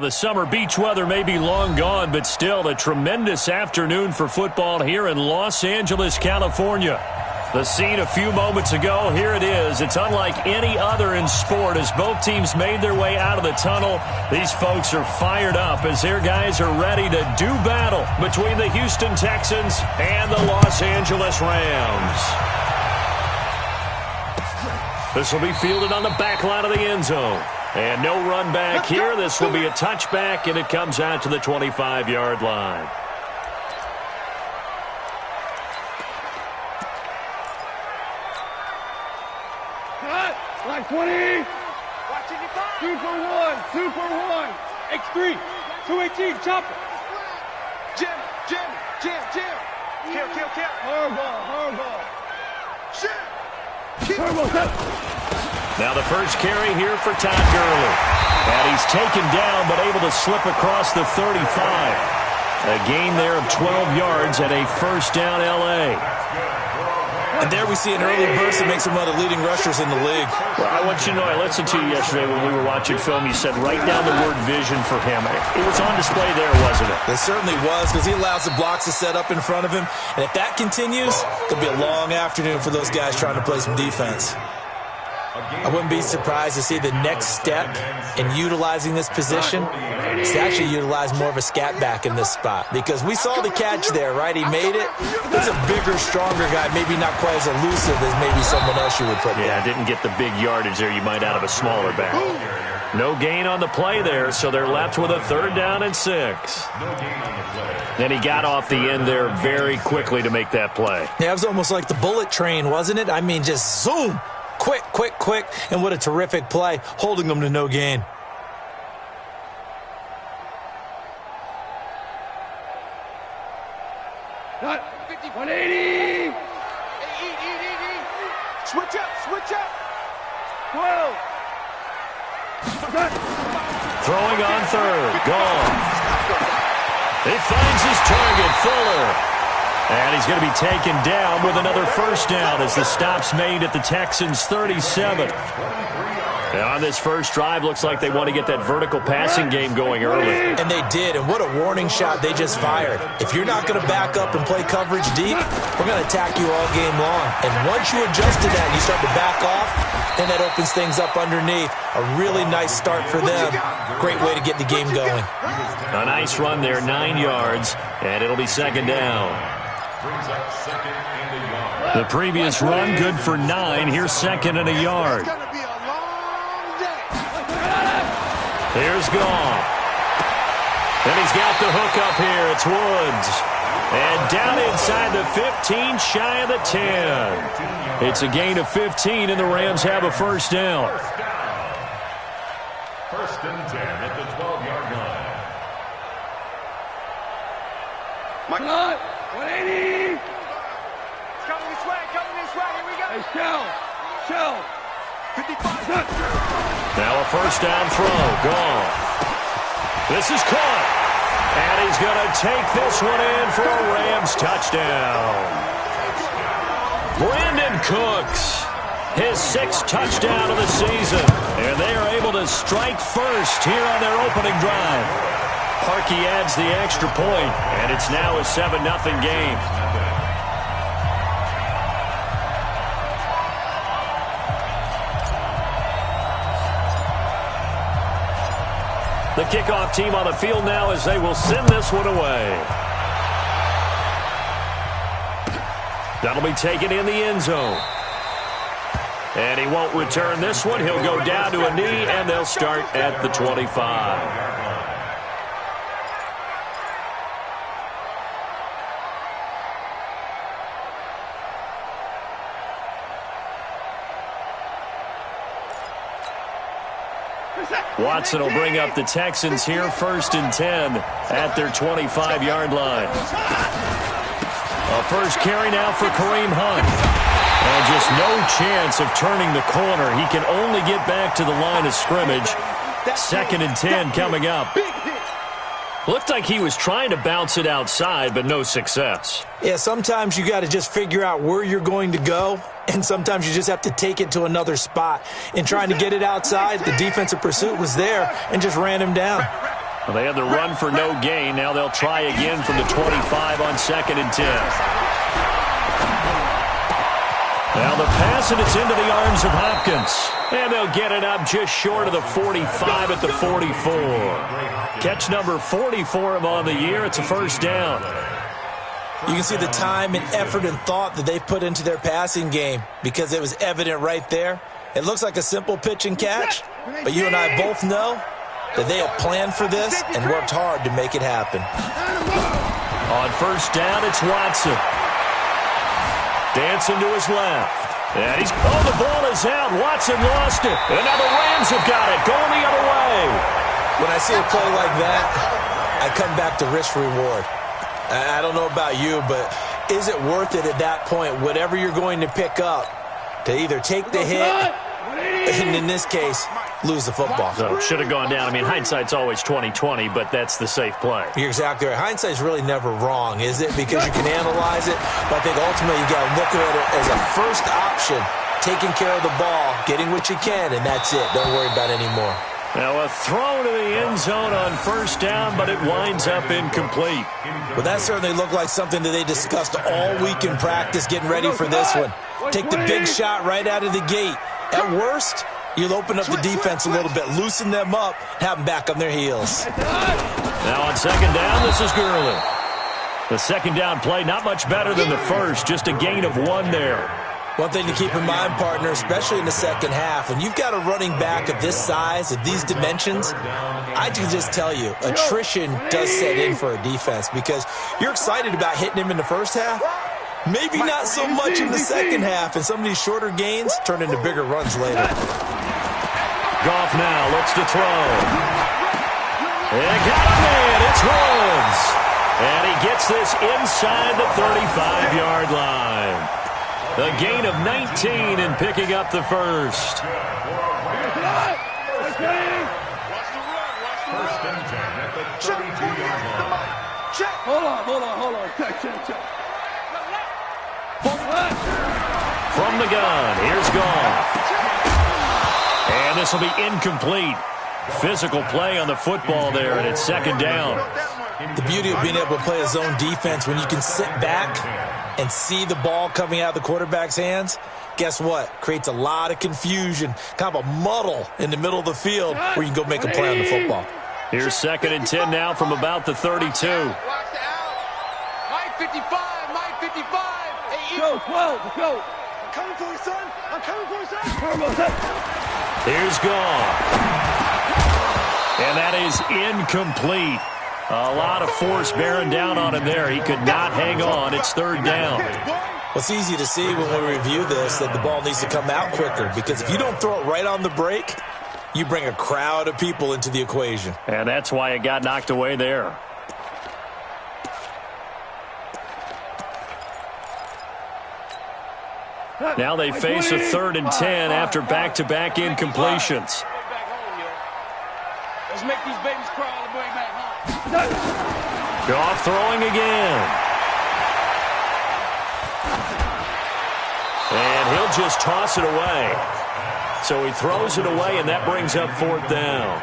Well, the summer beach weather may be long gone, but still a tremendous afternoon for football here in Los Angeles, California. The scene a few moments ago, here it is. It's unlike any other in sport as both teams made their way out of the tunnel. These folks are fired up as their guys are ready to do battle between the Houston Texans and the Los Angeles Rams. This will be fielded on the back line of the end zone. And no run back here. This will be a touchback, and it comes out to the 25-yard line. Line 20. 2 for 1. 2 for 1. X3. 218. Chopper. Jim. Kill. Horrible. Shit. Horrible. Now the first carry here for Todd Gurley. And he's taken down but able to slip across the 35. A gain there of 12 yards and a first down L.A. And there we see an early burst that makes him one of the leading rushers in the league. Well, I want you to know, I listened to you yesterday when we were watching film. You said write down the word vision for him. It was on display there, wasn't it? It certainly was, because he allows the blocks to set up in front of him. And if that continues, it'll be a long afternoon for those guys trying to play some defense. I wouldn't be surprised to see the next step in utilizing this position is to actually utilize more of a scat back in this spot. Because we saw the catch there, right? He made it. He's a bigger, stronger guy, maybe not quite as elusive as maybe someone else you would put there. Yeah, didn't get the big yardage there you might out of a smaller back. No gain on the play there, so they're left with a 3rd down and 6. Then he got off the end there very quickly to make that play. Yeah, it was almost like the bullet train, wasn't it? I mean, just zoom. Quick, and what a terrific play, holding them to no gain. Not 180. Switch up. 12. Throwing on 3rd. Gone. He finds his target, Fuller. And he's going to be taken down with another first down as the stop's made at the Texans' 37. And on this first drive, looks like they want to get that vertical passing game going early. And they did, and what a warning shot they just fired. If you're not going to back up and play coverage deep, we're going to attack you all game long. And once you adjust to that and you start to back off, then that opens things up underneath. A really nice start for them. Great way to get the game going. A nice run there, 9 yards, and it'll be 2nd down. The previous run, good for 9. Here's 2nd and a yard. Here's Goff. And he's got the hook up here. It's Woods. And down inside the 15, shy of the 10. It's a gain of 15, and the Rams have a first down. 1st and 10 at the 12-yard line. Not 180. Coming this way. Here we go. Hey, Shell. 55. Now a first down throw. Goff. This is caught. And he's going to take this one in for a Rams touchdown. Brandon Cooks, his 6th touchdown of the season. And they are able to strike first here on their opening drive. Harkey adds the extra point, and it's now a 7-0 game. The kickoff team on the field now as they will send this one away. That'll be taken in the end zone. And he won't return this one. He'll go down to a knee, and they'll start at the 25. Watson will bring up the Texans here, 1st and 10 at their 25-yard line. A first carry now for Kareem Hunt. And just no chance of turning the corner. He can only get back to the line of scrimmage. 2nd and 10 coming up. Looked like he was trying to bounce it outside, but no success. Yeah, sometimes you got to just figure out where you're going to go, and sometimes you just have to take it to another spot. In trying to get it outside, the defensive pursuit was there and just ran him down. Well, they had the run for no gain. Now they'll try again from the 25 on 2nd and 10. Now the pass, and it's into the arms of Hopkins. And they'll get it up just short of the 45 at the 44. Catch number 40 for him on the year. It's a first down. You can see the time and effort and thought that they put into their passing game because it was evident right there. It looks like a simple pitch and catch, but you and I both know that they have planned for this and worked hard to make it happen. On first down, it's Watson. Dancing to his left. And the ball is out. Watson lost it. And now the Rams have got it. Going the other way. When I see a play like that, I come back to risk reward. I don't know about you, but is it worth it at that point, whatever you're going to pick up, to either take the hit, and in this case, lose the football? So should have gone down. I mean, hindsight's always 20/20, but that's the safe play. You're exactly right. Hindsight's really never wrong, is it? Because you can analyze it, but I think ultimately you got to look at it as a first option, taking care of the ball, getting what you can, and that's it. Don't worry about it anymore. Now a throw to the end zone on first down, but it winds up incomplete. Well, that certainly looked like something that they discussed all week in practice, getting ready for this one. Take the big shot right out of the gate. At worst, you'll open up the defense a little bit, loosen them up, have them back on their heels. Now on second down, this is Gurley. The second down play, not much better than the first, just a gain of 1 there. One thing to keep in mind, partner, especially in the second half, when you've got a running back of this size, of these dimensions, I can just tell you, attrition does set in for a defense because you're excited about hitting him in the first half. Maybe not so much in the second half, and some of these shorter gains turn into bigger runs later. Goff now looks to throw. And got him in. It's Rhodes. And he gets this inside the 35-yard line. A gain of 19 and picking up the first. First and 10 at the 32-yard line. Hold on. Check. From the gun, here's Goff. And this will be incomplete. Physical play on the football there, and it's second down. The beauty of being able to play a zone defense when you can sit back and see the ball coming out of the quarterback's hands, guess what? Creates a lot of confusion, kind of a muddle in the middle of the field where you can go make a play on the football. Here's second and 10 now from about the 32. Mike 55. Hey, Go, 12, let's go. I'm coming for you, son. Here's Goff. And that is incomplete. A lot of force bearing down on him there. He could not hang on. It's third down. Well, it's easy to see when we review this that the ball needs to come out quicker because if you don't throw it right on the break, you bring a crowd of people into the equation. And that's why it got knocked away there. Now they face a third and 10 after back-to-back incompletions. Let's make these babies cry all the way back home. Goff throwing again. And he'll just toss it away. So he throws it away, and that brings up fourth down.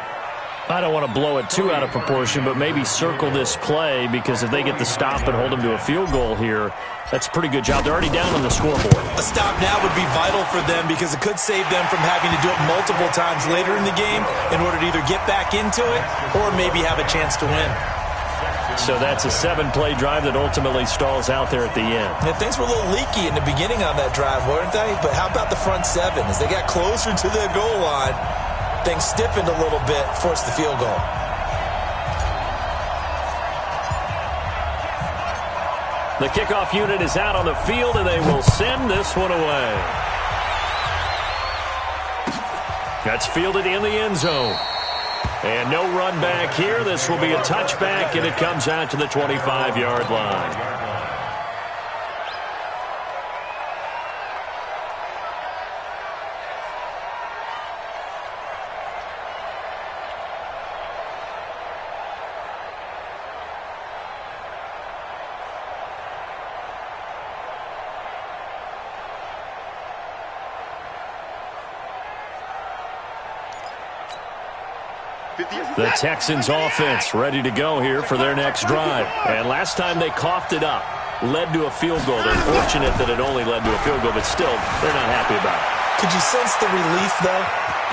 I don't want to blow it too out of proportion, but maybe circle this play because if they get the stop and hold them to a field goal here, that's a pretty good job. They're already down on the scoreboard. A stop now would be vital for them because it could save them from having to do it multiple times later in the game in order to either get back into it or maybe have a chance to win. So that's a 7-play drive that ultimately stalls out there at the end. And things were a little leaky in the beginning on that drive, weren't they? But how about the front seven? As they got closer to the goal line, things stiffened a little bit, forced the field goal. The kickoff unit is out on the field, and they will send this one away. That's fielded in the end zone. And no run back here. This will be a touchback, and it comes out to the 25-yard line. The Texans offense ready to go here for their next drive. And last time they coughed it up, led to a field goal. They're fortunate that it only led to a field goal, but still, they're not happy about it. Could you sense the relief, though,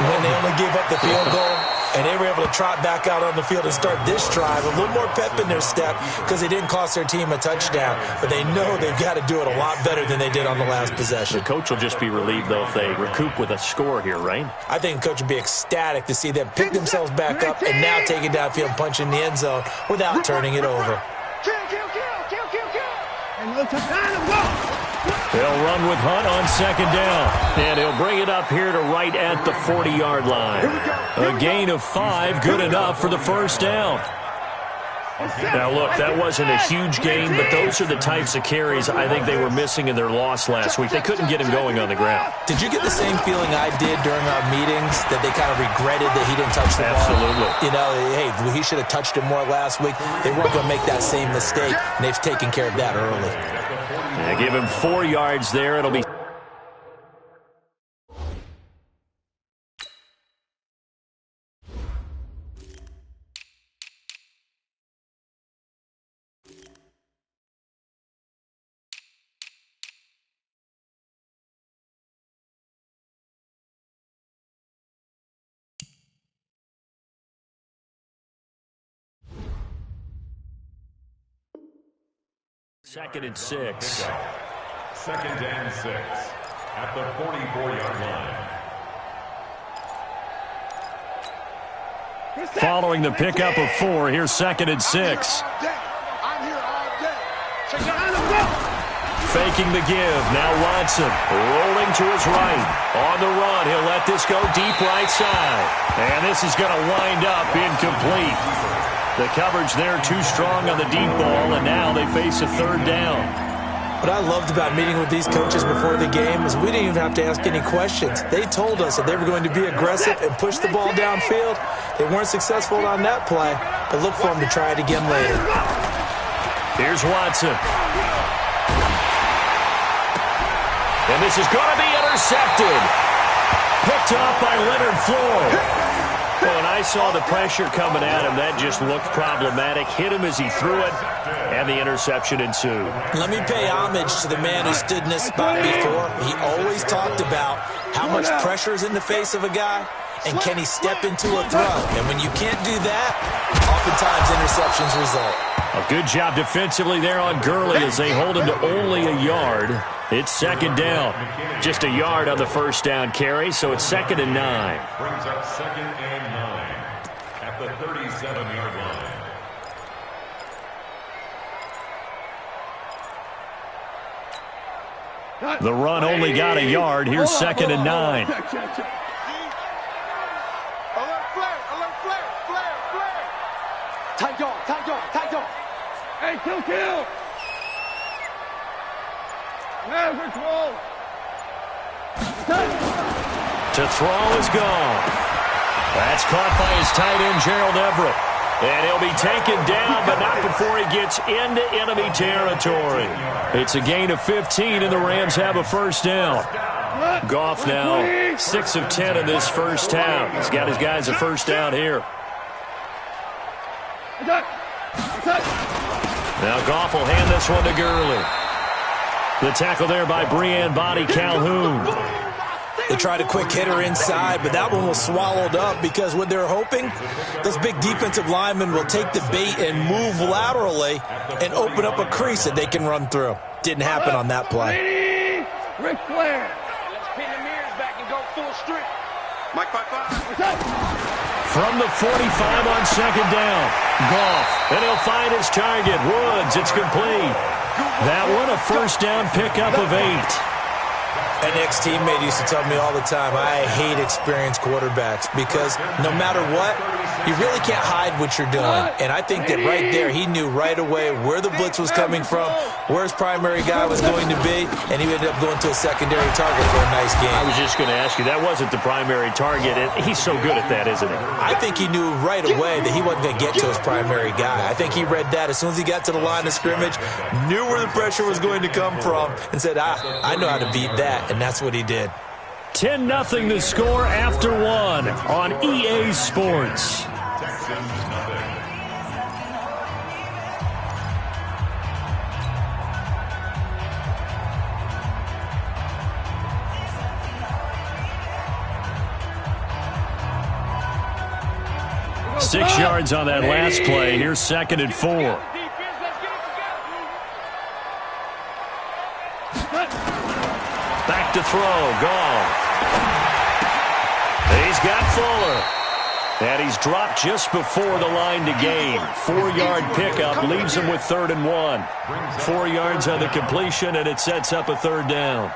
when they only gave up the field goal and they were able to trot back out on the field and start this drive? A little more pep in their step because they didn't cost their team a touchdown, but they know they've got to do it a lot better than they did on the last possession. The coach will just be relieved, though, if they recoup with a score here, right? I think the coach would be ecstatic to see them pick themselves back up and now take it downfield and punch in the end zone without turning it over. They'll run with Hunt on second down, and he'll bring it up here to right at the 40-yard line. A gain of 5, good enough for the first down. Now, look, that wasn't a huge gain, but those are the types of carries I think they were missing in their loss last week. They couldn't get him going on the ground. Did you get the same feeling I did during our meetings, that they kind of regretted that he didn't touch the ball? Absolutely. You know, hey, he should have touched it more last week. They weren't going to make that same mistake, and they've taken care of that early. They give him 4 yards there. It'll be second and 6. Second and 6 at the 44-yard line. Following the pickup of 4, here's second and 6. I'm here all day. Faking the give. Now Watson rolling to his right. On the run, he'll let this go deep right side. And this is going to wind up incomplete. The coverage there too strong on the deep ball, and now they face a third down. What I loved about meeting with these coaches before the game is we didn't even have to ask any questions. They told us that they were going to be aggressive and push the ball downfield. They weren't successful on that play, but look for them to try it again later. Here's Watson. And this is going to be intercepted. Picked up by Leonard Floyd. When I saw the pressure coming at him, that just looked problematic. Hit him as he threw it, and the interception ensued. Let me pay homage to the man who stood in this spot before. He always talked about how much pressure is in the face of a guy, and can he step into a throw. And when you can't do that, oftentimes interceptions result. A good job defensively there on Gurley as they hold him to only a yard. It's second down. Just a yard on the first down carry, so it's second and 9. Brings up second and 9 at the 37-yard line. The run only got a yard. Here's second and 9. Alert flare. Tight dog. Hey, kill. Average roll. To throw is gone. That's caught by his tight end, Gerald Everett. And he'll be taken down, but not before he gets into enemy territory. It's a gain of 15, and the Rams have a first down. Goff now 6 of 10 in this first half. He's got his guys a first down here. Now Goff will hand this one to Gurley. The tackle there by Breanne Body Calhoun. They tried a quick hitter inside, but that one was swallowed up because what they're hoping, those big defensive linemen will take the bait and move laterally and open up a crease that they can run through. Didn't happen on that play. Ric Flair. Let's pin the mirrors back and go full strength. Mike 5-5. From the 45 on second down. Goff, and he'll find his target. Woods, it's complete. That one a first down pickup of 8. An ex-teammate used to tell me all the time, I hate experienced quarterbacks because no matter what, you really can't hide what you're doing. And I think that right there, he knew right away where the blitz was coming from, where his primary guy was going to be, and he ended up going to a secondary target for a nice game. I was just going to ask you, that wasn't the primary target. He's so good at that, isn't he? I think he knew right away that he wasn't going to get to his primary guy. I think he read that as soon as he got to the line of scrimmage, knew where the pressure was going to come from, and said, I know how to beat that. And that's what he did. 10-0 the score after 1 on EA Sports. 6 yards on that last play. Here's 2nd and 4. Back to throw. Goff. He's got Fuller. And he's dropped just before the line to gain. 4-yard pickup leaves him with 3rd and 1. 4 yards on the completion, and it sets up a 3rd down.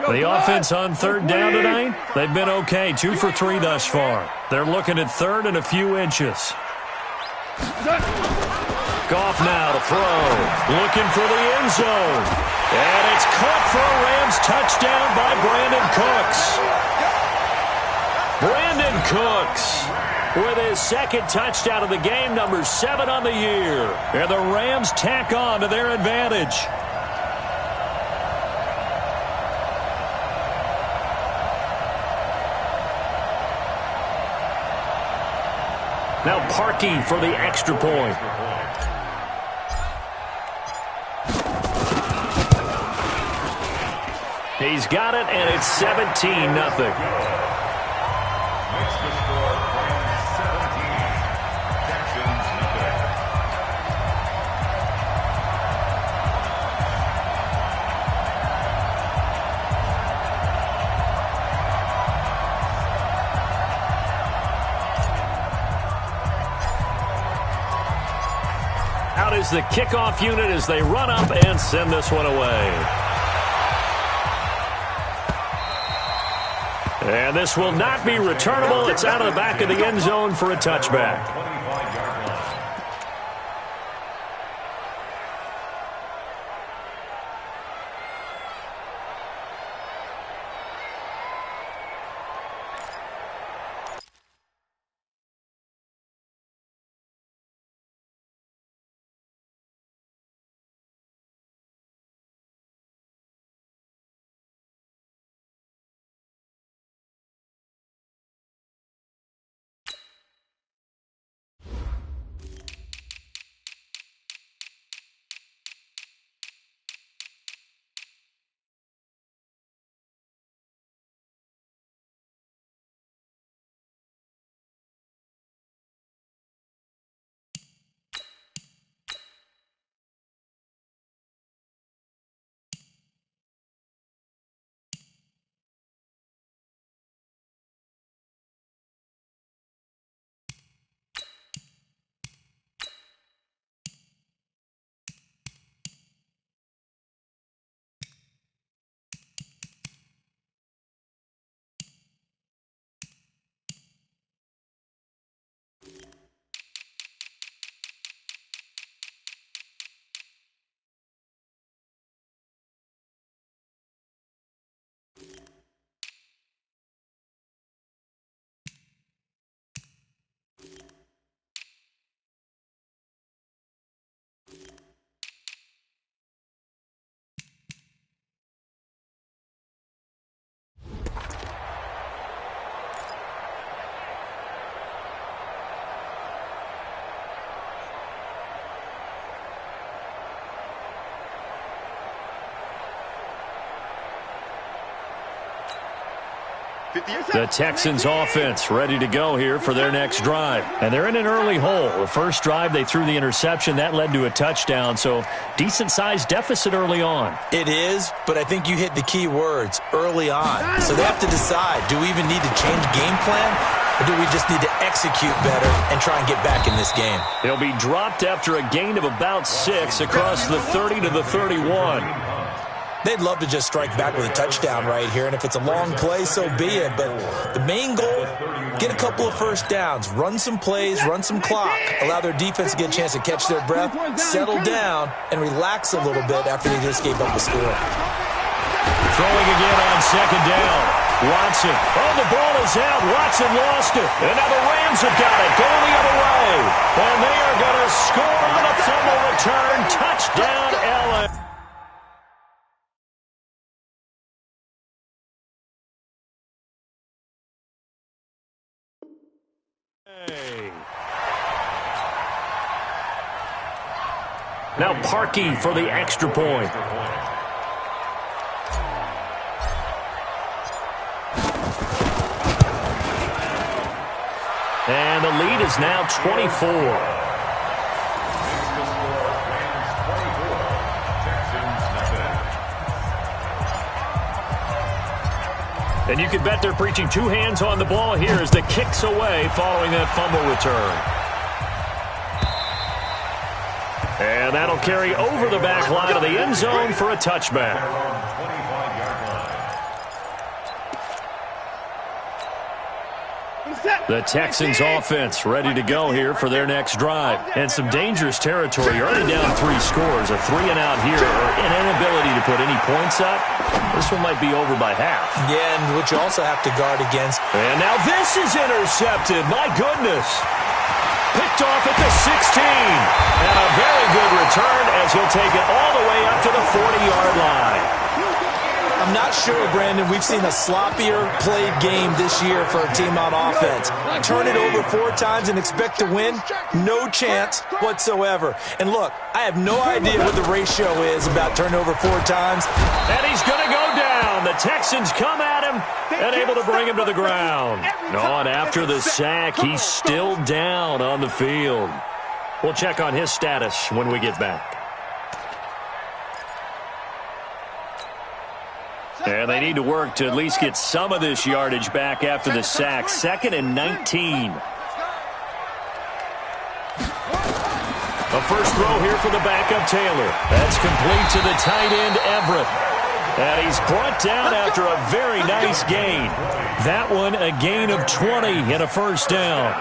The offense on 3rd down tonight, they've been okay. 2 for 3 thus far. They're looking at 3rd and a few inches. Goff now to throw. Looking for the end zone. And it's caught for a Rams touchdown by Brandon Cooks. Brandon Cooks with his 2nd touchdown of the game, number 7 on the year. And the Rams tack on to their advantage. Now Parkey for the extra point. He's got it, and it's 17-0. Makes the score Rams 17, Texans 0. Out is the kickoff unit as they run up and send this one away. And this will not be returnable. It's out of the back of the end zone for a touchback. 25-yard line. The Texans offense ready to go here for their next drive. And they're in an early hole. The first drive, they threw the interception. That led to a touchdown, so decent-sized deficit early on. It is, but I think you hit the key words, early on. So they have to decide, do we even need to change game plan, or do we just need to execute better and try and get back in this game? He'll be dropped after a gain of about 6 across the 30 to the 31. They'd love to just strike back with a touchdown right here, and if it's a long play, so be it. But the main goal, get a couple of first downs, run some plays, run some clock, allow their defense to get a chance to catch their breath, settle down, and relax a little bit after they just gave up a score. Throwing again on 2nd down. Watson. Oh, the ball is out. Watson lost it. And now the Rams have got it. Going the other way. And they are going to score on a fumble return. Touchdown, Allen. Now Parkey for the extra point. And the lead is now 24. And you can bet they're preaching two hands on the ball here as the kick's away following that fumble return. And that'll carry over the back line of the end zone for a touchback. The Texans offense ready to go here for their next drive. And some dangerous territory. You're already down 3 scores. A 3-and-out here or an inability to put any points up. This one might be over by half. Yeah, and what you also have to guard against. And now this is intercepted. My goodness. Picked off at the 16. And a very good return as he'll take it all the way up to the 40-yard line. I'm not sure, Brandon, we've seen a sloppier played game this year for a team on offense. Turn it over 4 times and expect to win? No chance whatsoever. And look, I have no idea what the ratio is about turnover 4 times. And he's going to go down. The Texans come at him and able to bring him to the ground. No, and after the sack, he's still down on the field. We'll check on his status when we get back. And they need to work to at least get some of this yardage back after the sack. 2nd and 19. A first throw here for the backup Taylor. That's complete to the tight end Everett. And he's brought down after a very nice gain. That one a gain of 20 and a first down.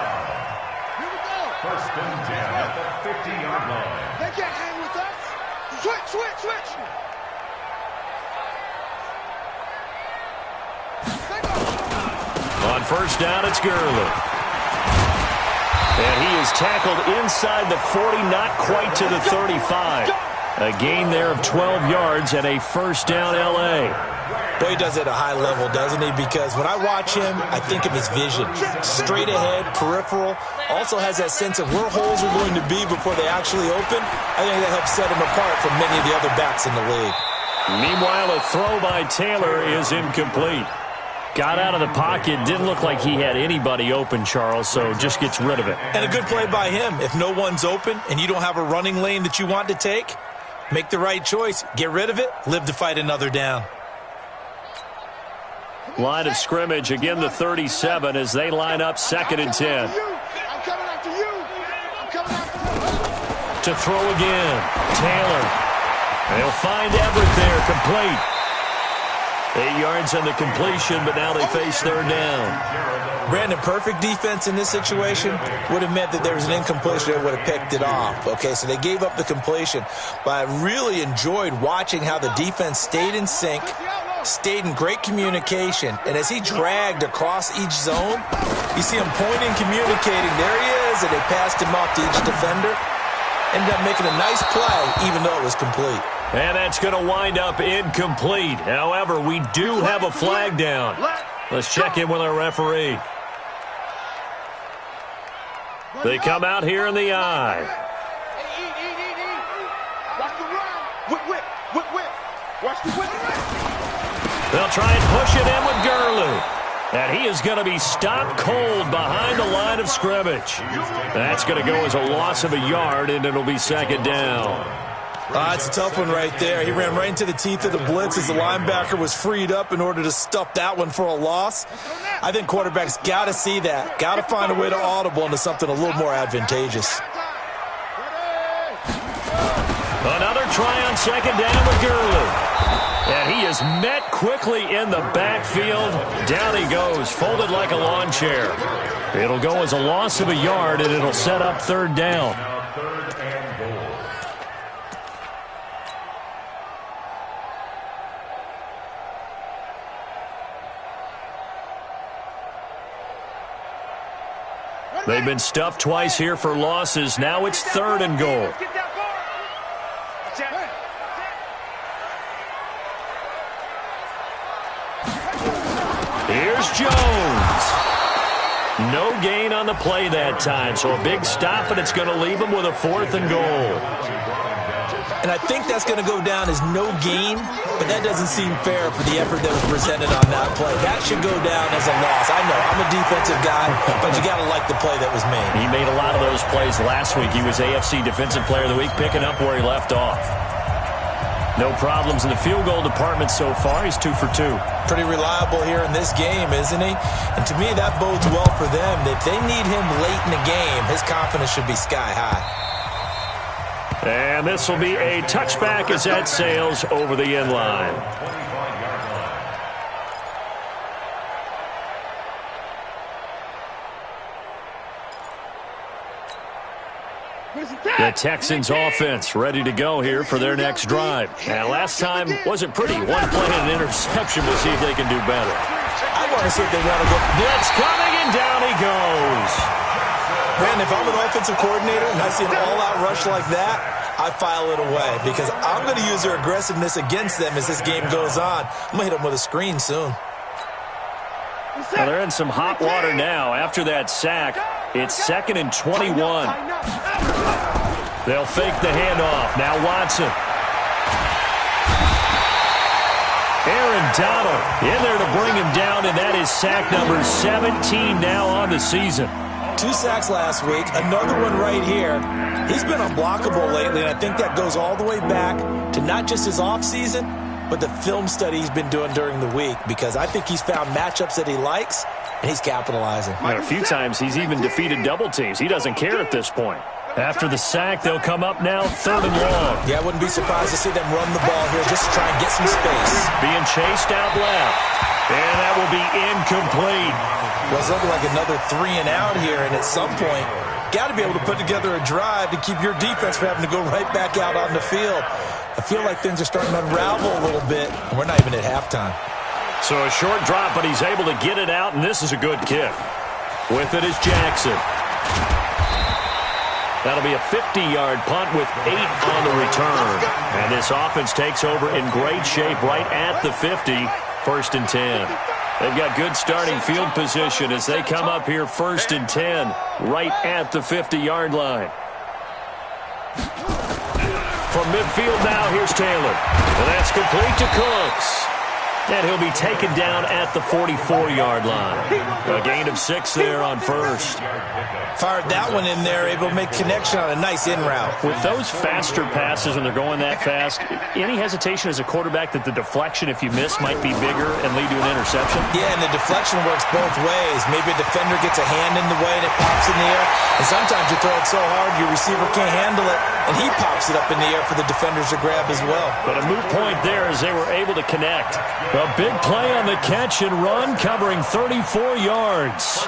First and 10 at the 50-yard line. They can't hang with us. Switch. On first down, it's Gurley. And he is tackled inside the 40, not quite to the 35. A gain there of 12 yards and a first down L.A. Boy, he does it at a high level, doesn't he? Because when I watch him, I think of his vision. Straight ahead, peripheral. Also has that sense of where holes are going to be before they actually open. I think that helps set him apart from many of the other backs in the league. Meanwhile, a throw by Taylor is incomplete. Got out of the pocket, didn't look like he had anybody open, Charles, so just gets rid of it. And a good play by him. If no one's open and you don't have a running lane that you want to take, make the right choice. Get rid of it, live to fight another down. Line of scrimmage, again the 37 as they line up 2nd and 10. I'm coming after you. To throw again, Taylor. They'll find Everett there, complete. 8 yards on the completion, but now they face 3rd down. Brandon, perfect defense in this situation would have meant that there was an incompletion that would have picked it off. Okay, so they gave up the completion. But I really enjoyed watching how the defense stayed in sync, stayed in great communication. And as he dragged across each zone, you see him pointing, communicating. There he is, and they passed him off to each defender. Ended up making a nice play, even though it was complete. And that's going to wind up incomplete. However, we do have a flag down. Let's check in with our referee. They come out here in the eye. Watch the run. Whip. Watch the whip. They'll try and push it in with Gurley. And he is going to be stopped cold behind the line of scrimmage. That's going to go as a loss of a yard, and it'll be 2nd down. It's a tough one right there. He ran right into the teeth of the blitz as the linebacker was freed up in order to stuff that one for a loss. I think quarterbacks got to see that. Got to find a way to audible into something a little more advantageous. Another try on 2nd down with Gurley. And he is met quickly in the backfield. Down he goes, folded like a lawn chair. It'll go as a loss of a yard, and it'll set up 3rd down. Now 3rd and goal. They've been stuffed twice here for losses. Now it's 3rd and goal. Get that ball. Here's Jones. No gain on the play that time, so a big stop, and it's going to leave him with a 4th and goal. And I think that's going to go down as no gain, but that doesn't seem fair for the effort that was presented on that play. That should go down as a loss. I know, I'm a defensive guy, but you got to like the play that was made. He made a lot of those plays last week. He was AFC Defensive Player of the Week, picking up where he left off. No problems in the field goal department so far. He's 2 for 2. Pretty reliable here in this game, isn't he? And to me, that bodes well for them. If they need him late in the game, his confidence should be sky high. And this will be a touchback as that sails over the end line. The Texans offense ready to go here for their next drive. And last time wasn't pretty. One play and an interception. We'll see if they can do better. I want to see if they want to go. Blitz coming, and down he goes. Man, if I'm an offensive coordinator and I see an all-out rush like that, I file it away because I'm going to use their aggressiveness against them as this game goes on. I'm going to hit them with a screen soon. Well, they're in some hot water now. After that sack, it's 2nd and 21. They'll fake the handoff. Now Watson. Aaron Donald in there to bring him down, and that is sack number 17 now on the season. 2 sacks last week, another one right here. He's been unblockable lately, and I think that goes all the way back to not just his offseason, but the film study he's been doing during the week, because I think he's found matchups that he likes, and he's capitalizing. And a few times he's even defeated double teams. He doesn't care at this point. After the sack, they'll come up now 3rd and long. Yeah, I wouldn't be surprised to see them run the ball here just to try and get some space. Being chased out left. And that will be incomplete. Well, it's looking like another 3 and out here, and at some point, got to be able to put together a drive to keep your defense from having to go right back out on the field. I feel like things are starting to unravel a little bit, and we're not even at halftime. So a short drop, but he's able to get it out, and this is a good kick. With it is Jackson. That'll be a 50-yard punt with 8 on the return. And this offense takes over in great shape right at the 50, 1st and 10. They've got good starting field position as they come up here 1st and 10, right at the 50-yard line. From midfield now, here's Taylor. And that's complete to Cooks. And he'll be taken down at the 44-yard line. A gain of 6 there on 1st. Fired that one in there, able to make connection on a nice in route. With those faster passes when they're going that fast, any hesitation as a quarterback that the deflection, if you miss, might be bigger and lead to an interception? Yeah, and the deflection works both ways. Maybe a defender gets a hand in the way and it pops in the air. And sometimes you throw it so hard your receiver can't handle it, and he pops it up in the air for the defenders to grab as well. But a moot point there as they were able to connect. A big play on the catch and run, covering 34 yards.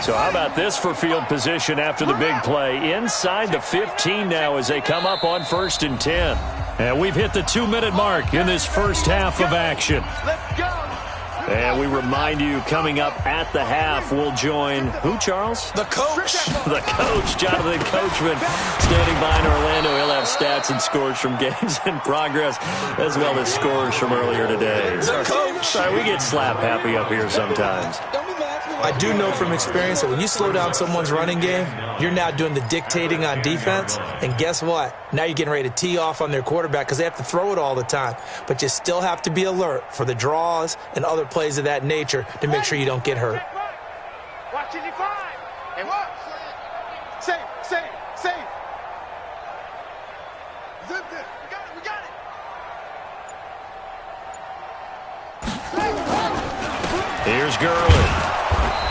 So how about this for field position after the big play? Inside the 15 now as they come up on 1st and 10. And we've hit the 2-minute mark in this first half of action. Let's go. And we remind you, coming up at the half, we'll join who, Charles? The coach. The coach, Jonathan Coachman, standing by in Orlando. He'll have stats and scores from games in progress, as well as scores from earlier today. The coach. Sorry, we get slap happy up here sometimes. I do know from experience that when you slow down someone's running game, you're now doing the dictating on defense. And guess what? Now you're getting ready to tee off on their quarterback because they have to throw it all the time. But you still have to be alert for the draws and other plays of that nature to make sure you don't get hurt. Watch it, you find. And what? Save. Zip this. We got it. Here's Gurley.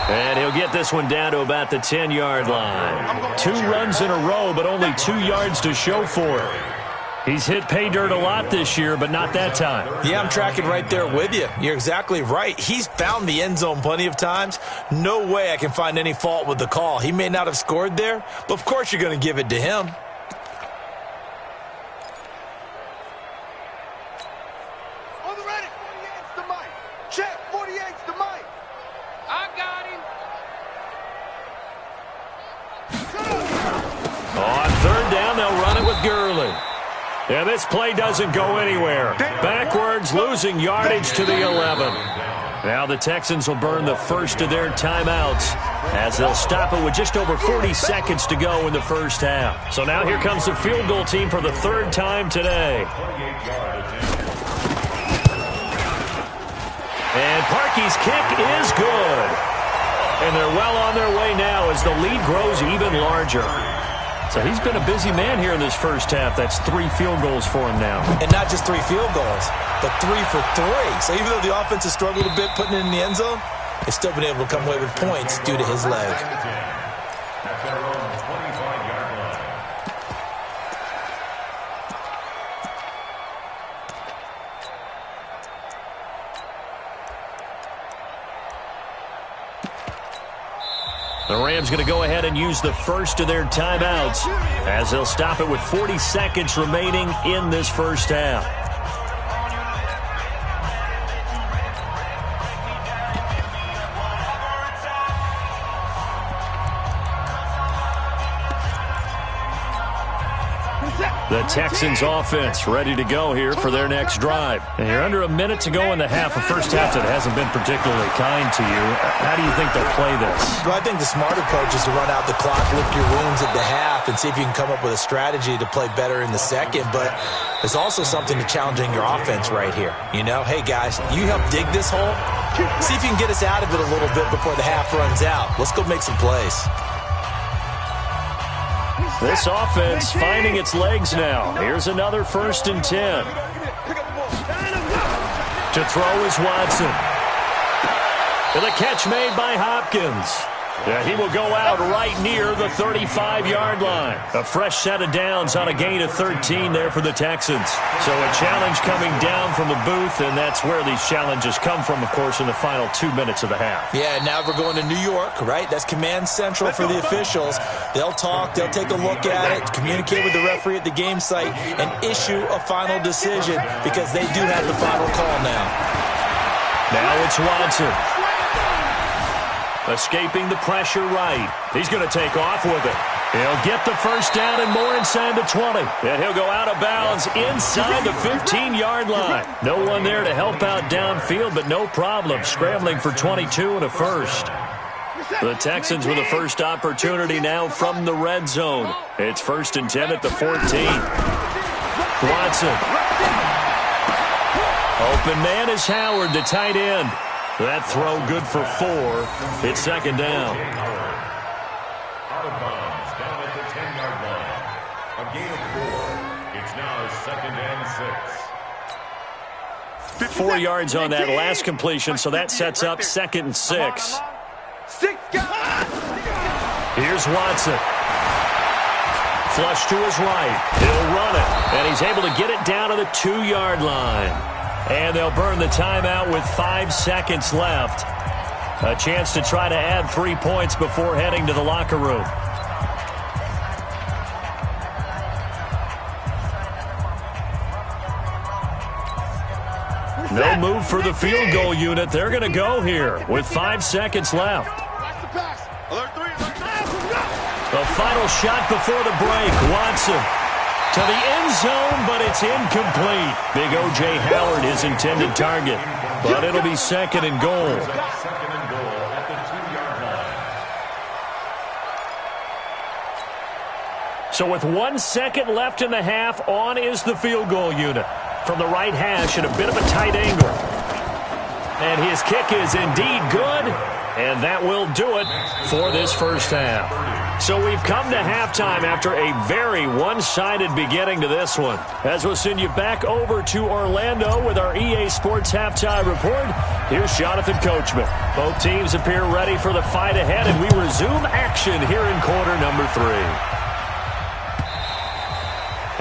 And he'll get this one down to about the 10-yard line. 2 runs in a row, but only 2 yards to show for it. He's hit pay dirt a lot this year, but not that time. Yeah, I'm tracking right there with you. You're exactly right. He's found the end zone plenty of times. No way I can find any fault with the call. He may not have scored there, but of course you're going to give it to him. On the ready. 48's the mic. Check. 48's the mic. I got him. On 3rd down, they'll run it with Gurley. And this play doesn't go anywhere. Backwards, losing yardage to the 11. Now the Texans will burn the first of their timeouts as they'll stop it with just over 40 seconds to go in the first half. So now here comes the field goal team for the third time today. And Parkey's kick is good. And they're well on their way now as the lead grows even larger. So he's been a busy man here in this first half. That's 3 field goals for him now. And not just 3 field goals, but 3 for 3. So even though the offense has struggled a bit putting it in the end zone, they've still been able to come away with points due to his leg. At their own 25-yard line. The Rams going to go ahead and use the first of their timeouts as they'll stop it with 40 seconds remaining in this first half. The Texans offense ready to go here for their next drive. And you're under a minute to go in the half. A first half that hasn't been particularly kind to you. How do you think they'll play this? Well, I think the smart approach is to run out the clock, lick your wounds at the half, and see if you can come up with a strategy to play better in the second. But there's also something to challenging your offense right here. You know, hey, guys, you help dig this hole. See if you can get us out of it a little bit before the half runs out. Let's go make some plays. This offense finding its legs now. Here's another 1st and 10. To throw is Watson. And the catch made by Hopkins. Yeah, he will go out right near the 35-yard line. A fresh set of downs on a gain of 13 there for the Texans. So a challenge coming down from the booth, and that's where these challenges come from, of course, in the final 2 minutes of the half. Yeah, now we're going to New York, right? That's command central for the officials. They'll talk, they'll take a look at it, communicate with the referee at the game site, and issue a final decision because they do have the final call now. Now it's Watson. Escaping the pressure right. He's going to take off with it. He'll get the first down and more inside the 20. And he'll go out of bounds inside the 15-yard line. No one there to help out downfield, but no problem. Scrambling for 22 and a first. The Texans with the first opportunity now from the red zone. It's 1st and 10 at the 14. Watson. Open man is Howard, the tight end. That throw good for 4. It's 2nd down. Out of bounds, down at the 10-yard line. A gain of 4. It's now 2nd and 6. 4 yards on that last completion, so that sets up 2nd and 6. Here's Watson. Flush to his right. He'll run it, and he's able to get it down to the 2-yard line. And they'll burn the timeout with 5 seconds left. A chance to try to add 3 points before heading to the locker room. No move for the field goal unit. They're going to go here with 5 seconds left. The final shot before the break. Watson. To the end zone, but it's incomplete. Big O.J. Howard, his intended target. But it'll be 2nd and goal. 2nd and goal at the 2-yard line. So with 1 second left in the half, on is the field goal unit. From the right hash at a bit of a tight angle. And his kick is indeed good. And that will do it for this first half. So we've come to halftime after a very one-sided beginning to this one. As we'll send you back over to Orlando with our EA Sports Halftime Report, here's Jonathan Coachman. Both teams appear ready for the fight ahead, and we resume action here in quarter number 3.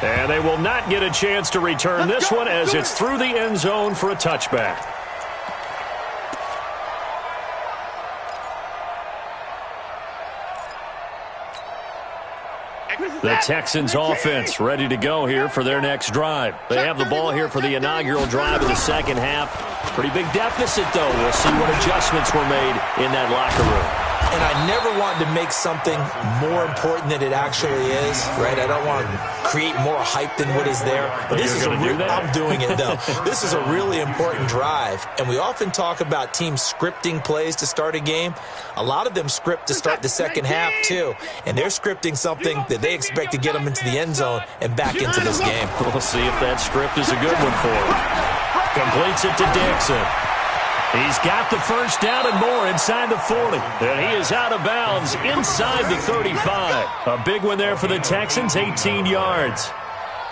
And they will not get a chance to return this one as it's through the end zone for a touchback. The Texans offense ready to go here for their next drive. They have the ball here for the inaugural drive of the second half. Pretty big deficit, though. We'll see what adjustments were made in that locker room. And I never want to make something more important than it actually is, right? I don't want to create more hype than what is there. But this is I'm doing it, though. This is a really important drive. And we often talk about teams scripting plays to start a game. A lot of them script to start the second half, too. And they're scripting something that they expect to get them into the end zone and back into this game. We'll see if that script is a good one for him. Completes it to Dixon. He's got the first down and more inside the 40. And he is out of bounds inside the 35. A big one there for the Texans, 18 yards.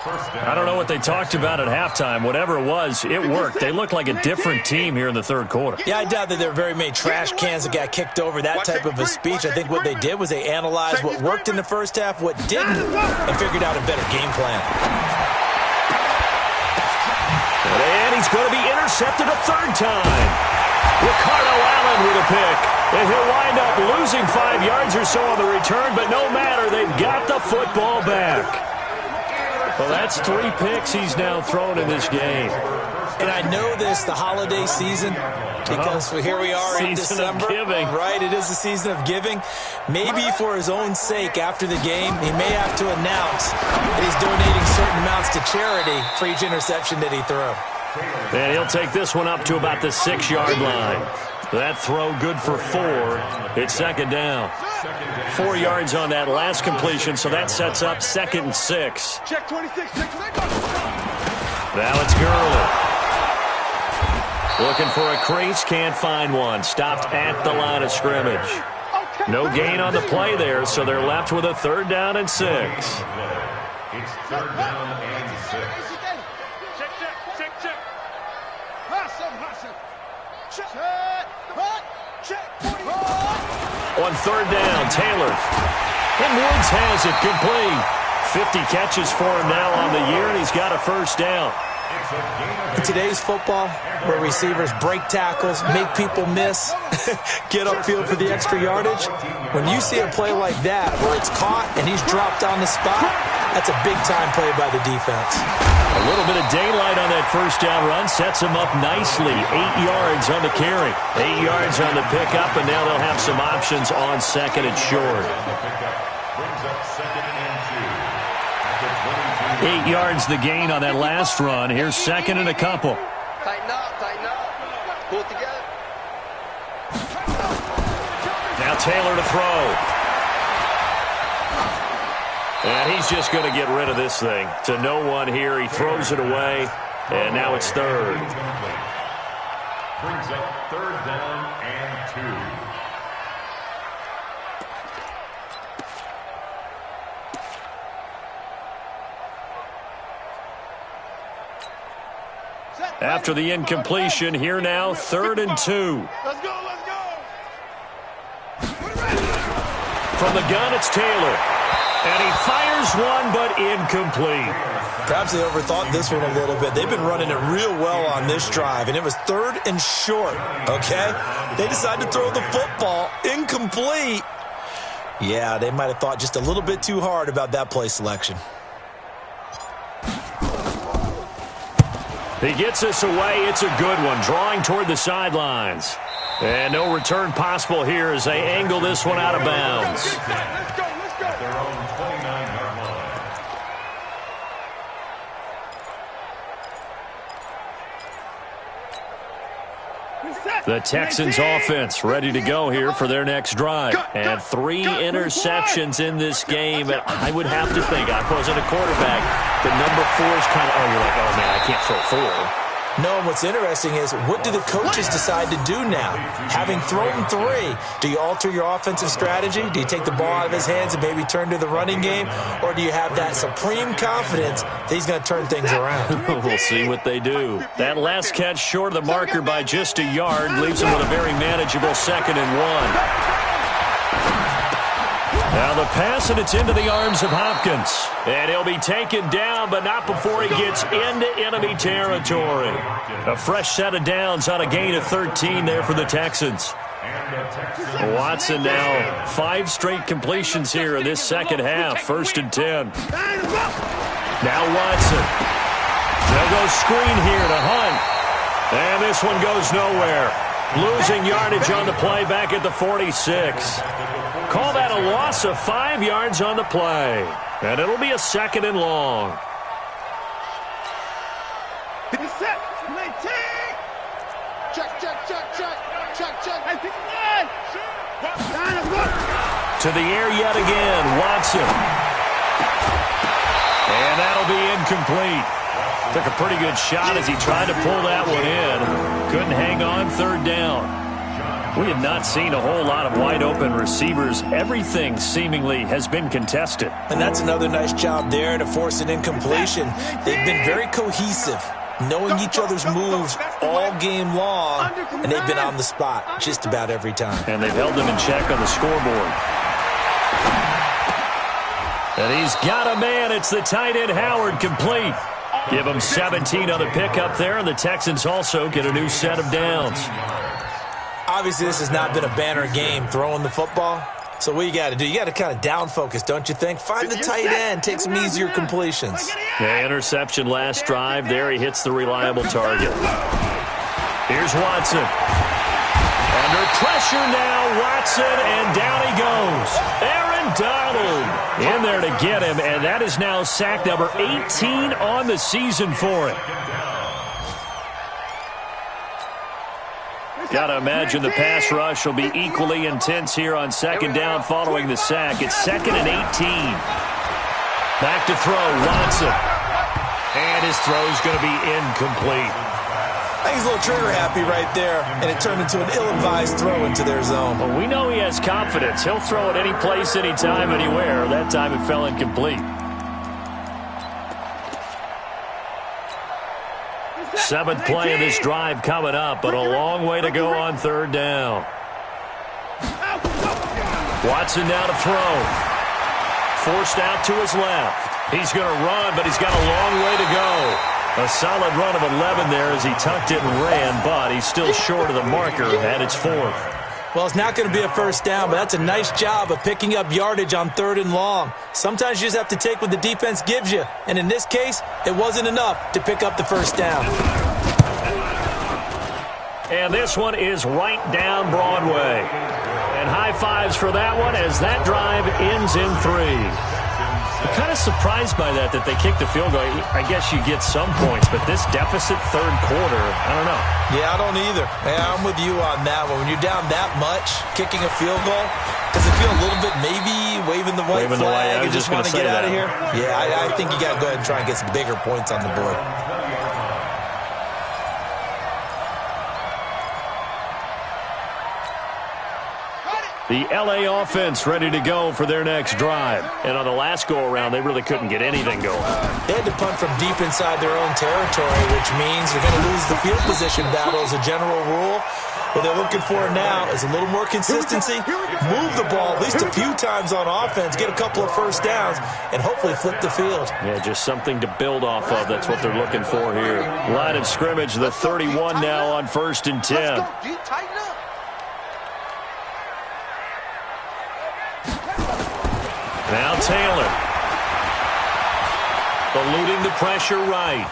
I don't know what they talked about at halftime. Whatever it was, it worked. They looked like a different team here in the third quarter. Yeah, I doubt that there were very many trash cans that got kicked over, that type of a speech. I think what they did was they analyzed what worked in the first half, what didn't, and figured out a better game plan. And he's going to be intercepted a third time. Ricardo Allen with a pick. And he'll wind up losing 5 yards or so on the return, but no matter, they've got the football back. Well, that's 3 picks he's now thrown in this game. And I know this, the holiday season, because here we are in December. Right, it is the season of giving. Maybe for his own sake after the game, he may have to announce that he's donating certain amounts to charity for each interception that he threw. And he'll take this one up to about the 6-yard line. That throw good for 4. It's second down. 4 yards on that last completion, so that sets up 2nd and 6. Check 26. Now it's Gurley. Looking for a crease, can't find one. Stopped at the line of scrimmage. No gain on the play there, so they're left with a 3rd down and 6. It's 3rd down and 6. Check. On 3rd down, Taylor. And Woods has it complete. 50 catches for him now on the year, and he's got a 1st down. In today's football, where receivers break tackles, make people miss, get upfield for the extra yardage, when you see a play like that where it's caught and he's dropped on the spot, that's a big-time play by the defense. A little bit of daylight on that 1st down run sets him up nicely. 8 yards on the carry, 8 yards on the pickup, and now they'll have some options on 2nd and short. 8 yards the gain on that last run. Here's 2nd and a couple. Tighten up. Pull it together. Now Taylor to throw. And he's just going to get rid of this thing. To no one here. He throws it away. And now it's 3rd. Brings up 3rd down and 2. After the incompletion, here now, 3rd and 2. Let's go. From the gun, it's Taylor. And he fires one, but incomplete. Perhaps they overthought this one a little bit. They've been running it real well on this drive, and it was 3rd and short, okay? They decided to throw the football incomplete. Yeah, they might have thought just a little bit too hard about that play selection. He gets this away. It's a good one, drawing toward the sidelines. And no return possible here as they angle this one out of bounds. Let's go. At their own 29-yard line. The Texans offense ready to go here for their next drive. And 3 interceptions in this game. And I would have to think, I wasn't a quarterback, the number 4 is kind of, you're like, oh, man, I can't throw 4. No, and what's interesting is, what do the coaches decide to do now? Having thrown 3, do you alter your offensive strategy? Do you take the ball out of his hands and maybe turn to the running game? Or do you have that supreme confidence that he's going to turn things around? We'll see what they do. That last catch short of the marker by just a yard leaves him with a very manageable 2nd and 1. Now the pass, and it's into the arms of Hopkins. And he'll be taken down, but not before he gets into enemy territory. A fresh set of downs on a gain of 13 there for the Texans. Watson now 5 straight completions here in this second half. 1st and 10. Now Watson. They'll go screen here to Hunt. And this one goes nowhere. Losing yardage on the play back at the 46. Call that a loss of 5 yards on the play. And it'll be a 2nd and long. Set. Maintain. Check. To the air yet again. Watson. And that'll be incomplete. Took a pretty good shot as he tried to pull that one in. Couldn't hang on 3rd down. We have not seen a whole lot of wide-open receivers. Everything seemingly has been contested. And that's another nice job there to force an incompletion. They've been very cohesive, knowing each other's moves all game long, and they've been on the spot just about every time. And they've held them in check on the scoreboard. And he's got a man. It's the tight end, Howard, complete. Give him 17 on the pickup there, and the Texans also get a new set of downs. Obviously, this has not been a banner game throwing the football. So what you got to do, you got to kind of down focus, don't you think? Find the tight end, take some easier completions. Yeah, interception last drive. There he hits the reliable target. Here's Watson. Under pressure now, Watson, and down he goes. Aaron Donald in there to get him, and that is now sack number 18 on the season for him. Got to imagine the pass rush will be equally intense here on 2nd down following the sack. It's 2nd and 18. Back to throw, Watson. And his throw's going to be incomplete. I think he's a little trigger happy right there, and it turned into an ill-advised throw into their zone. Well, we know he has confidence. He'll throw it any place, anytime, anywhere. That time it fell incomplete. 7th play of this drive coming up, but a long way to go on 3rd down. Watson now to throw. Forced out to his left. He's going to run, but he's got a long way to go. A solid run of 11 there as he tucked it and ran, but he's still short of the marker, and it's 4th. Well, it's not going to be a 1st down, but that's a nice job of picking up yardage on 3rd and long. Sometimes you just have to take what the defense gives you, and in this case, it wasn't enough to pick up the 1st down. And this one is right down Broadway. And high fives for that one as that drive ends in 3. I'm kind of surprised by that they kicked the field goal. I guess you get some points, but this deficit 3rd quarter, I don't know. Yeah, I don't either. Yeah, I'm with you on that one. When you're down that much, kicking a field goal, does it feel a little bit maybe waving the white flag and just want to get out of here? Yeah, I think you got to go ahead and try and get some bigger points on the board. The L.A. offense ready to go for their next drive. And on the last go-around, they really couldn't get anything going. They had to punt from deep inside their own territory, which means they're going to lose the field position battle as a general rule. What they're looking for now is a little more consistency, move the ball at least a few times on offense, get a couple of 1st downs, and hopefully flip the field. Yeah, just something to build off of. That's what they're looking for here. Line of scrimmage, the 31 now on 1st and 10. Now Taylor. Eluding the pressure right.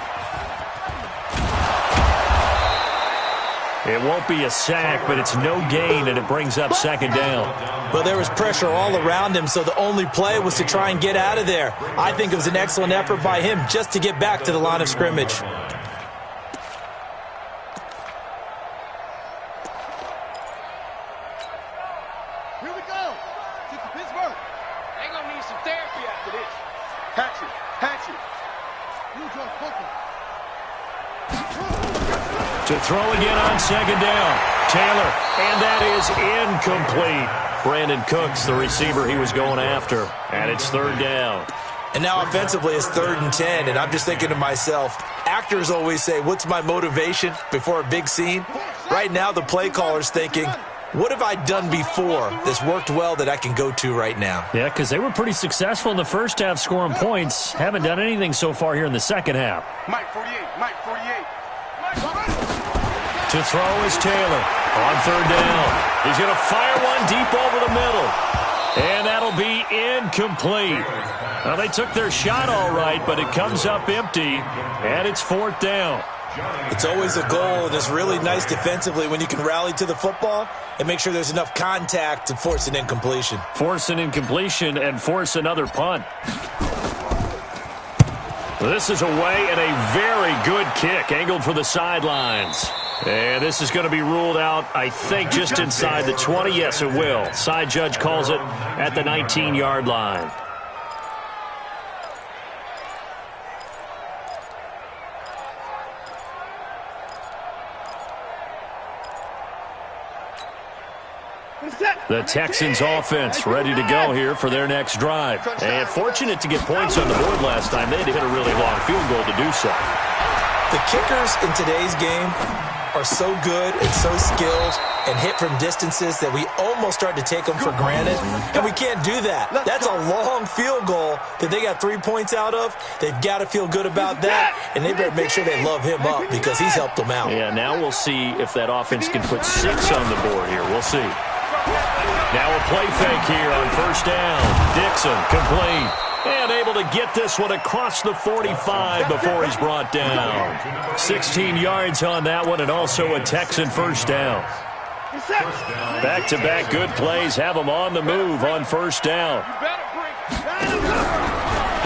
It won't be a sack, but it's no gain, and it brings up 2nd down. Well, there was pressure all around him, so the only play was to try and get out of there. I think it was an excellent effort by him just to get back to the line of scrimmage. Here we go. Take to Pittsburgh. They're going to need some therapy after this. Hatchet. You just focus. To throw again on 2nd down. Taylor, and that is incomplete. Brandon Cooks, the receiver he was going after, and it's 3rd down. And now offensively it's 3rd and 10, and I'm just thinking to myself, actors always say, what's my motivation before a big scene? Right now the play caller's thinking, what have I done before that's worked well that I can go to right now? Yeah, because they were pretty successful in the first half scoring points. Haven't done anything so far here in the second half. Mike 48. To throw is Taylor on 3rd down. He's going to fire one deep over the middle. And that'll be incomplete. Now, they took their shot all right, but it comes up empty, and it's 4th down. It's always a goal, and it's really nice defensively when you can rally to the football and make sure there's enough contact to force an incompletion. Force an incompletion and force another punt. This is away and a very good kick, angled for the sidelines. And this is going to be ruled out, I think, just inside the 20. Yes, it will. Side judge calls it at the 19-yard line. The Texans offense ready to go here for their next drive. And fortunate to get points on the board last time. They had to hit a really long field goal to do so. The kickers in today's game are so good and so skilled and hit from distances that we almost start to take them for granted. And we can't do that. That's a long field goal that they got 3 points out of. They've got to feel good about that, and they better make sure they love him up because he's helped them out. Yeah, now we'll see if that offense can put 6 on the board here. We'll see. Now a play fake here on first down. Dixon complete. And able to get this one across the 45 before he's brought down. 16 yards on that one, and also a Texan first down. Back-to-back good plays have them on the move on first down.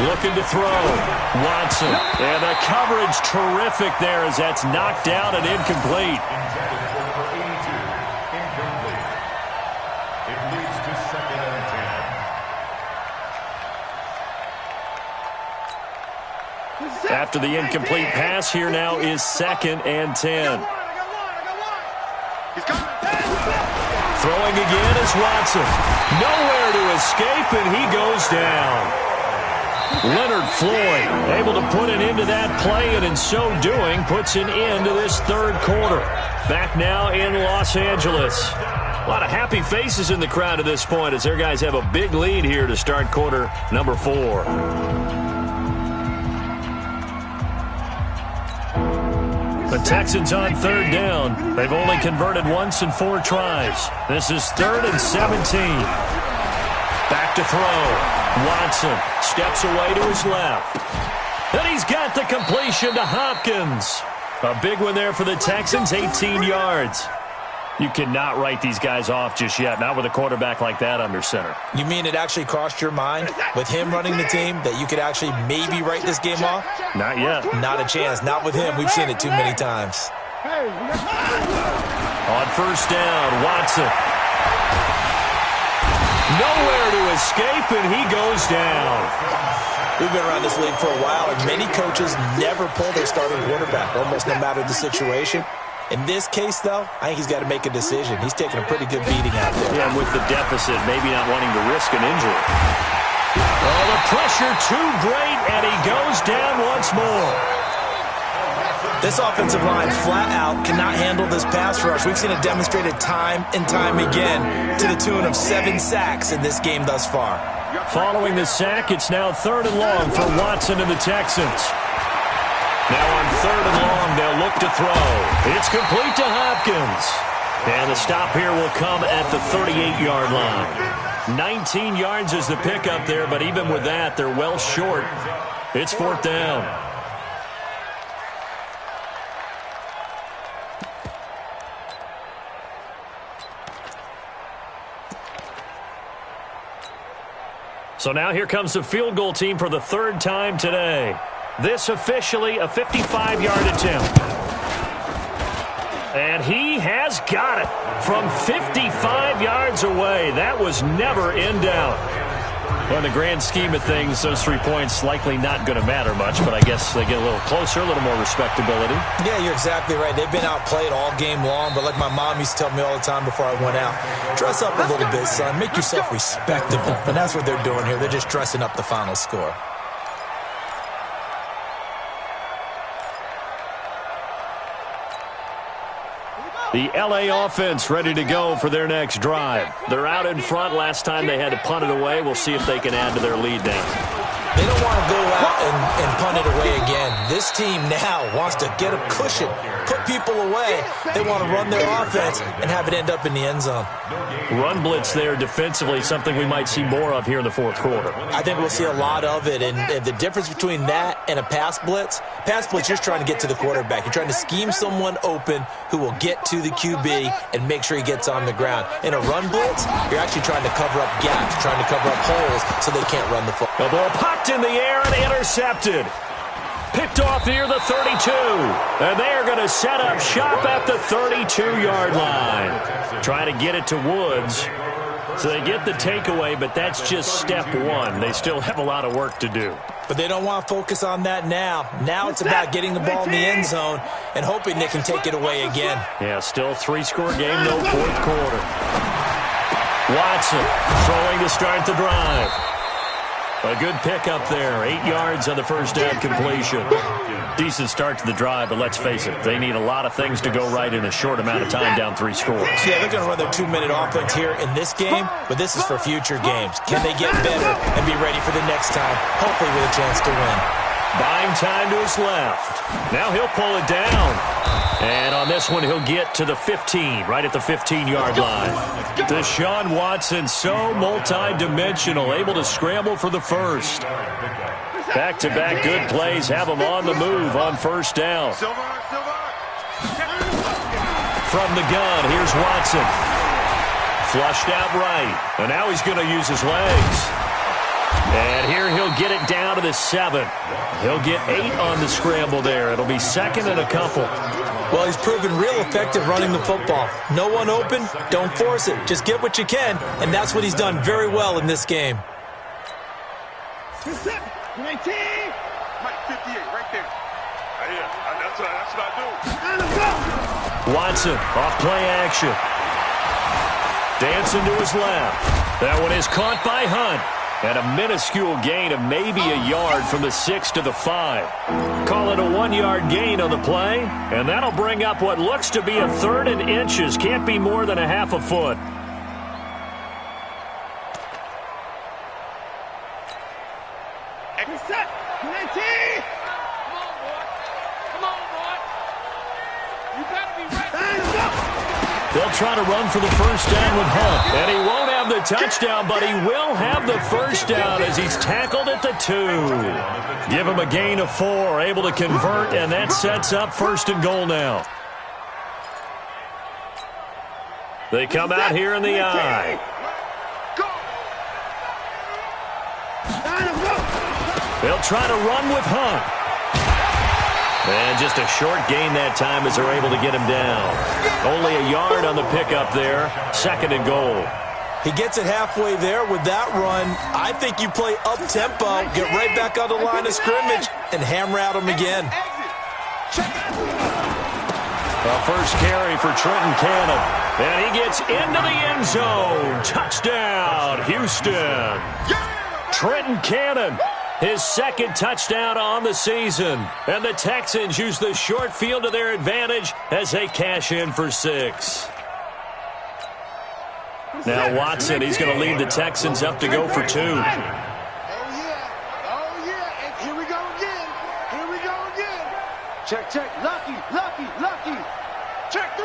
Looking to throw. Watson. And the coverage terrific there as that's knocked down and incomplete. After the incomplete pass, here now is 2nd and 10. Throwing again is Watson. Nowhere to escape, and he goes down. Leonard Floyd able to put an end to that play, and in so doing, puts an end to this third quarter. Back now in Los Angeles. A lot of happy faces in the crowd at this point as their guys have a big lead here to start quarter number 4. The Texans on third down. They've only converted once in 4 tries. This is 3rd and 17. Back to throw. Watson steps away to his left. And he's got the completion to Hopkins. A big one there for the Texans, 18 yards. You cannot write these guys off just yet, not with a quarterback like that under center. You mean it actually crossed your mind with him running the team that you could actually maybe write this game off? Not yet. Not a chance. Not with him. We've seen it too many times. On first down, Watson. Nowhere to escape, and he goes down. We've been around this league for a while, and many coaches never pull their starting quarterback, almost no matter the situation. In this case, though, I think he's got to make a decision. He's taking a pretty good beating out there. Yeah, and with the deficit, maybe not wanting to risk an injury. Oh, the pressure too great, and he goes down once more. This offensive line flat out cannot handle this pass rush. We've seen it demonstrated time and time again to the tune of 7 sacks in this game thus far. Following the sack, it's now 3rd and long for Watson and the Texans. Now on 3rd and long, they'll look to throw. It's complete to Hopkins. And the stop here will come at the 38-yard line. 19 yards is the pickup there, but even with that, they're well short. It's 4th down. So now here comes the field goal team for the 3rd time today. This officially a 55-yard attempt. And he has got it from 55 yards away. That was never in doubt. Well, in the grand scheme of things, those 3 points likely not going to matter much, but I guess they get a little closer, a little more respectability. Yeah, you're exactly right. They've been outplayed all game long, but like my mom used to tell me all the time before I went out, dress up a little bit, son. Make yourself respectable. And that's what they're doing here. They're just dressing up the final score. The L.A. offense ready to go for their next drive. They're out in front. Last time they had to punt it away. We'll see if they can add to their lead now. They don't want to go out and punt it away again. This team now wants to get a cushion, put people away. They want to run their offense and have it end up in the end zone. Run blitz there defensively, something we might see more of here in the fourth quarter. I think we'll see a lot of it, and the difference between that and a pass blitz, you're just trying to get to the quarterback. You're trying to scheme someone open who will get to the QB and make sure he gets on the ground. In a run blitz, you're actually trying to cover up gaps, trying to cover up holes so they can't run the football. The ball popped in the air and intercepted. Picked off near the 32. And they are going to set up shop at the 32-yard line. Trying to get it to Woods. So they get the takeaway, but that's just step one. They still have a lot of work to do. But they don't want to focus on that now. Now it's about getting the ball in the end zone and hoping they can take it away again. Yeah, still a 3-score game, no fourth quarter. Watson throwing to start the drive. A good pickup there. 8 yards on the first down completion. Decent start to the drive, but let's face it, they need a lot of things to go right in a short amount of time, down 3 scores. Yeah, they're going to run their 2-minute offense here in this game, but this is for future games. Can they get better and be ready for the next time, hopefully with a chance to win? Buying time to his left. Now he'll pull it down. And on this one, he'll get to the 15, right at the 15-yard line. Deshaun Watson, so multi-dimensional, able to scramble for the first. Back-to-back good plays have him on the move on first down. From the gun, here's Watson. Flushed out right, and now he's going to use his legs. And here he'll get it down to the 7. He'll get 8 on the scramble there. It'll be second and a couple. Well, he's proven real effective running the football. No one open, don't force it. Just get what you can, and that's what he's done very well in this game. 19. Mike 58, right there. That's what I do. Watson, off play action. Dancing to his left. That one is caught by Hunt. And a minuscule gain of maybe a yard from the 6 to the 5. Call it a 1-yard gain on the play. And that'll bring up what looks to be a 3rd and inches. Can't be more than a half a foot. Set. 19. Come on, boy. You got to be ready. They'll try to run for the first down with Hunt. And he won't have the touchdown, but he will have the first down as he's tackled at the 2. Give him a gain of 4, able to convert, and that sets up first and goal now. They come out here in the I. They'll try to run with Hunt. And just a short gain that time as they're able to get him down. Only a yard on the pickup there. Second and goal. He gets it halfway there with that run. I think you play up-tempo, get right back on the line of scrimmage, and hammer at him again. A first carry for Trenton Cannon. And he gets into the end zone. Touchdown, Houston. Trenton Cannon. His second touchdown on the season. And the Texans use the short field to their advantage as they cash in for 6. Now Watson, he's going to lead the Texans up to go for 2. Oh, yeah. And here we go again. Check. Lucky. Check 3.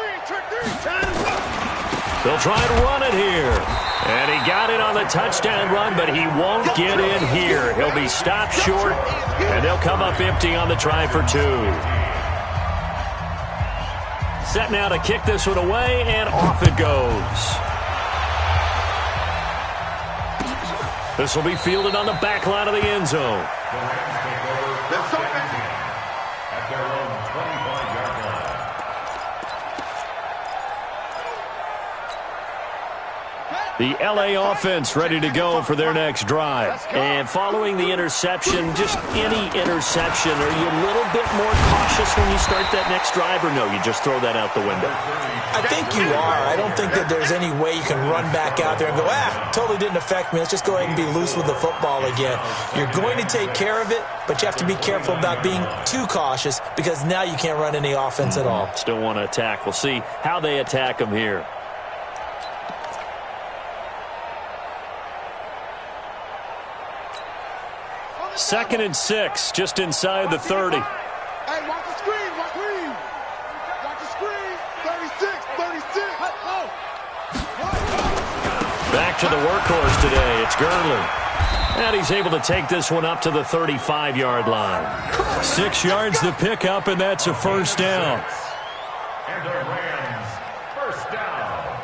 They'll try and run it here. And he got it on the touchdown run, but he won't get in here. He'll be stopped short, and they'll come up empty on the try for 2. Set now to kick this one away, and off it goes. This will be fielded on the back line of the end zone. At their own 25-yard line. The L.A. offense ready to go for their next drive. And following the interception, just any interception, are you a little bit more cautious when you start that next drive, or no, you just throw that out the window? I think you are. I don't think that there's any way you can run back out there and go, totally didn't affect me. Let's just go ahead and be loose with the football again. You're going to take care of it, but you have to be careful about being too cautious because now you can't run any offense at all. Still want to attack. We'll see how they attack them here. 2nd and 6, just inside the 30. Hey, watch the screen, watch the screen. Watch the screen. 36, 36. Back to the workhorse today. It's Gurley. And he's able to take this one up to the 35-yard line. 6 yards the pickup, and that's a first down. And the Rams, first down.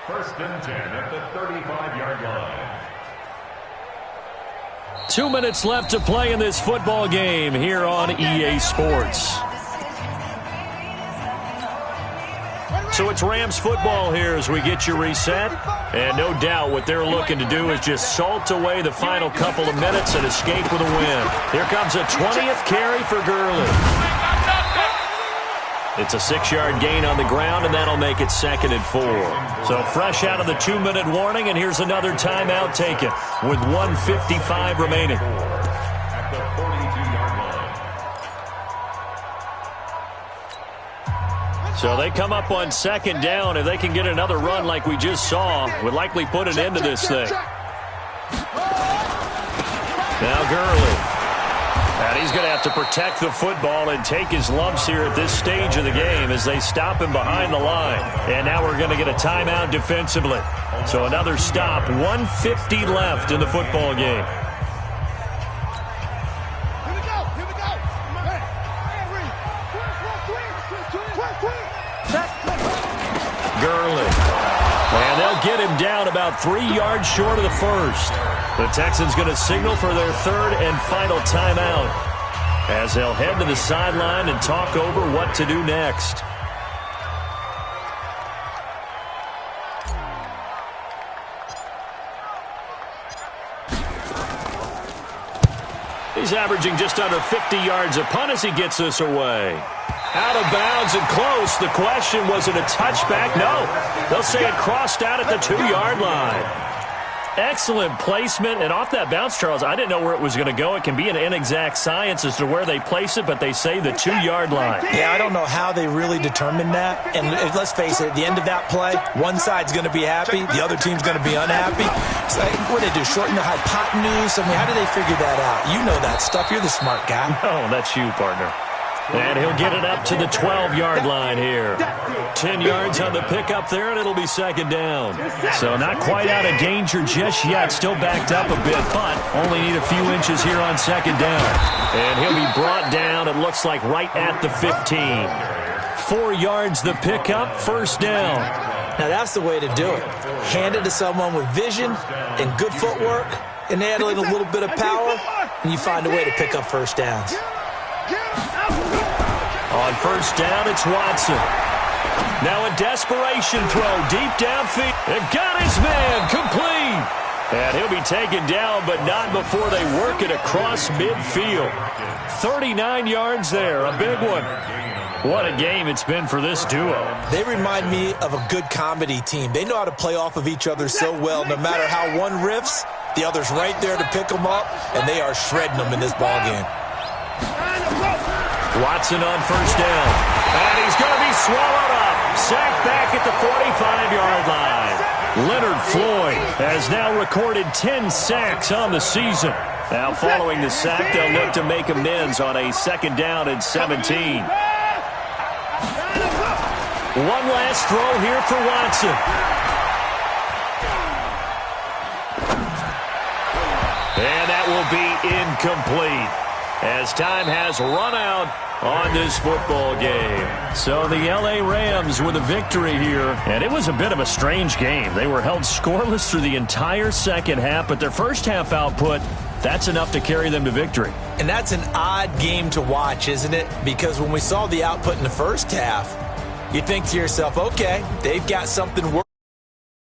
1st and 10 at the 35-yard line. 2 minutes left to play in this football game here on EA Sports. So it's Rams football here as we get you reset. And no doubt what they're looking to do is just salt away the final couple of minutes and escape with a win. Here comes a 20th carry for Gurley. It's a 6-yard gain on the ground, and that'll make it 2nd and 4. So fresh out of the 2-minute warning, and here's another timeout taken with 1:55 remaining. At the 42-yard line. So they come up on 2nd down. If they can get another run like we just saw, would likely put an end to this thing. Now Gurley. And he's going to have to protect the football and take his lumps here at this stage of the game as they stop him behind the line. And now we're going to get a timeout defensively. So another stop, 1:50 left in the football game. Here we go. Gurley. And they'll get him down about 3 yards short of the first. The Texans going to signal for their 3rd and final timeout as they'll head to the sideline and talk over what to do next. He's averaging just under 50 yards a punt as he gets this away. Out of bounds and close. The question, was it a touchback? No. They'll say it crossed out at the 2-yard line. Excellent placement. And off that bounce, Charles, I didn't know where it was going to go. It can be an inexact science as to where they place it, but they say the 2-yard line. Yeah, I don't know how they really determined that. And let's face it, at the end of that play, one side's going to be happy, the other team's going to be unhappy. It's like, what do they do, shorten the hypotenuse? I mean, how do they figure that out? You know that stuff. You're the smart guy. Oh, that's you, partner. And he'll get it up to the 12-yard line here. 10 yards on the pickup there, and it'll be 2nd down. So not quite out of danger just yet. Still backed up a bit, but only need a few inches here on 2nd down. And he'll be brought down, it looks like, right at the 15. 4 yards the pickup, 1st down. Now, that's the way to do it. Hand it to someone with vision and good footwork, and add a little bit of power, and you find a way to pick up 1st downs. On 1st down, it's Watson. Now a desperation throw deep downfield. It got his man complete. And he'll be taken down, but not before they work it across midfield. 39 yards there, a big one. What a game it's been for this duo. They remind me of a good comedy team. They know how to play off of each other so well. No matter how one riffs, the other's right there to pick them up, and they are shredding them in this ballgame. Watson on 1st down. And he's going to be swallowed up. Sacked back at the 45-yard line. Leonard Floyd has now recorded 10 sacks on the season. Now following the sack, they'll look to make amends on a 2nd down and 17. One last throw here for Watson. And that will be incomplete, as time has run out on this football game. So the LA Rams with a victory here, and it was a bit of a strange game. They were held scoreless through the entire 2nd half, but their 1st half output, that's enough to carry them to victory. And that's an odd game to watch, isn't it? Because when we saw the output in the 1st half, you think to yourself, okay, they've got something working.